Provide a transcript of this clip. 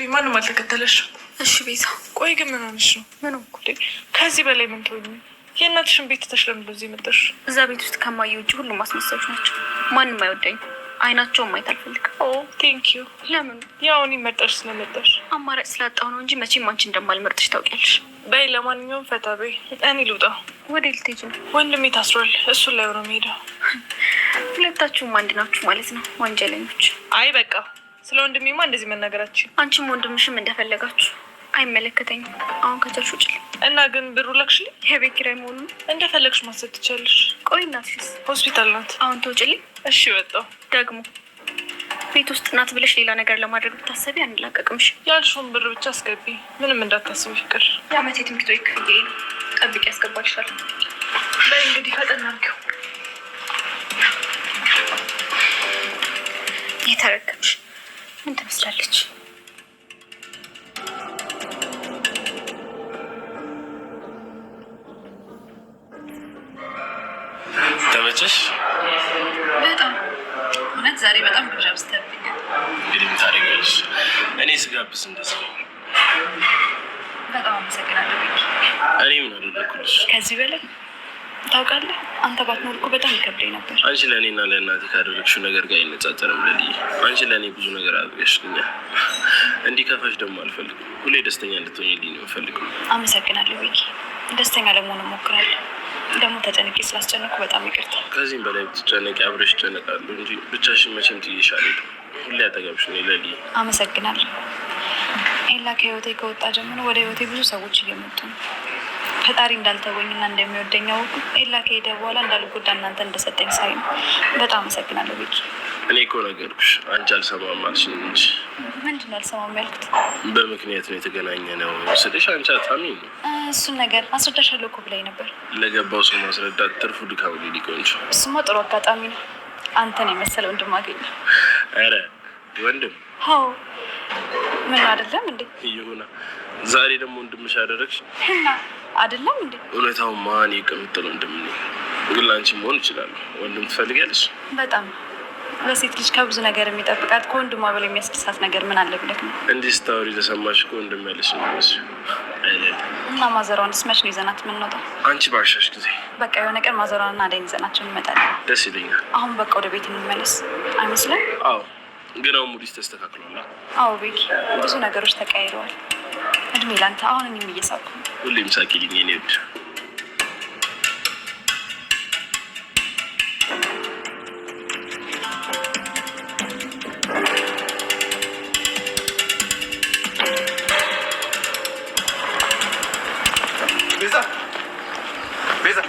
ማንም አልተከተለሽ? እሺ ቤዛ፣ ቆይ ግን ምን ሆነሽ ነው? ምን እኮ ከዚህ በላይ ምን ትሆኝ? የእናትሽን ቤት ትተሽ ለምን እዚህ መጣሽ? እዛ ቤት ውስጥ ከማየ ውጭ ሁሉም አስመሳዮች ናቸው። ማንም አይወደኝ፣ አይናቸውን ማየት አልፈልግም። ኦ ቴንክ ዩ። ለምን? ያው እኔ መርጠሽ ስለመጣሽ። አማራጭ ስላጣሁ ነው እንጂ መቼም አንቺ እንደማልመርጥሽ ታውቂያለሽ። በይ ለማንኛውም ፈታ በይ። እኔ ልውጣ። ወደ ልትሄጂ ነው? ወንድሜ ታስሯል። እሱን ላይ ሆነ የምሄደው። ሁለታችሁም አንድ ናችሁ ማለት ነው፣ ወንጀለኞች። አይ በቃ ስለ ወንድሜማ እንደዚህ መናገራችን። አንቺም ወንድምሽም እንደፈለጋችሁ፣ አይመለከተኝም። አሁን ከቻልሽ ውጭ። እና ግን ብሩ ላክሽልኝ? የቤት ኪራይ መሆኑን እንደፈለግሽ ማሰብ ትቻለሽ። ቆይ እናትሽስ? ሆስፒታል ናት። አሁን ትወጪልኝ? እሺ ወጣሁ። ደግሞ ቤት ውስጥ ናት ብለሽ ሌላ ነገር ለማድረግ ብታሰቢ አንላቀቅምሽ። ያልሽውን ብር ብቻ አስገቢ፣ ምንም እንዳታስቢ ፍቅር። የአመት የትምህርት ቤት ክፍያዬ ነው፣ ጠብቂ ያስገባልሻል። በይ እንግዲህ ፈጠን አድርጊው። የተረከብሽ ምን ትመስላለች? ተመቸሽ? በጣም እውነት ዛሬ በጣም ግብዣ ብስተብኛል። እንግዲህ ምን ታደርጊያለሽ? እኔ ስጋብስ እንደዚህ ነው። በጣም አመሰግናለሁ። እኔ ምን አደረኩልሽ? ከዚህ በላይ ታውቃለህ፣ አንተ ባትኖር እኮ በጣም ይከብደኝ ነበር። አንቺ ለእኔና ለእናቴ ካደረግሽው ነገር ጋር አይነጻጸርም። ለልዬ አንቺ ለእኔ ብዙ ነገር አድርገሽልኛል። እንዲከፋሽ ደግሞ አልፈልግም። ሁሌ ደስተኛ እንድትሆኝልኝ ነው የምፈልገው። አመሰግናለሁ ቤኪ። ደስተኛ ለመሆን እሞክራለሁ። ደግሞ ተጨንቄ ስላስጨነኩ በጣም ይቅርታ። ከዚህም በላይ ብትጨነቂ አብረሽ እጨነቃለሁ እንጂ ብቻሽን መቼም ትይሽ አልሄድም። ሁሌ አጠገብሽ ነኝ ለልዬ። አመሰግናለሁ። ኤላ ከህይወቴ ከወጣ ጀምሮ ወደ ህይወቴ ብዙ ሰዎች እየመጡ ነው። ፈጣሪ እንዳልተወኝና እንደሚወደኝ አውቁ። ኤላ ከሄደ በኋላ እንዳልጎዳ እናንተ እንደሰጠኝ ሳይ ነው። በጣም አመሰግናለሁ ቤኪ። እኔ እኮ ነገርኩሽ፣ አንቺ አልሰማም አልሽኝ እንጂ። ምንድን ነው አልሰማም ያልኩት? በምክንያት ነው የተገናኘ ነው ስልሽ አንቺ አታሚኝ። እሱን ነገር አስረዳሻለሁ እኮ ብላኝ ነበር። ለገባው ሰው ማስረዳት ትርፉ ድካም ሊቆንጆ። እሱማ ጥሩ አጋጣሚ ነው፣ አንተን የመሰለ ወንድም አገኘ። ኧረ ወንድም? አዎ። ምን አይደለም እንዴ? ይሁና። ዛሬ ደግሞ ወንድምሽ አደረግሽ እና አይደለም እንዴ? እውነታው ማን የቅምጥል ወንድም ነኝ፣ ግን ለአንቺ መሆን እችላለሁ። ወንድም ትፈልጊያለሽ? በጣም በሴት ልጅ ከብዙ ነገር የሚጠብቃት ከወንድሟ በላይ የሚያስደሳት ነገር ምን አለ ብለህ ነው? እንዲህ ስታወሪ ለሰማሽ እኮ ወንድም ያለሽ ነው አይደል? እና ማዘሯንስ መች ነው ይዘናት የምንወጣው? አንቺ ባሻሽ ጊዜ። በቃ የሆነ ቀን ማዘሯንና አደይን ይዘናቸው እንመጣለን። ደስ ይለኛል። አሁን በቃ ወደ ቤት እንመለስ አይመስልም? አዎ፣ ግን አሁን ሙዲስ ተስተካክሏል። አዎ ቤኪ፣ ብዙ ነገሮች ተቀያይረዋል። እድሜ ላንተ። አሁን እኔም እየሳኩ ነው። ሁሌም ሳቂልኝ የኔ ውድ። ቤዛ ቤዛ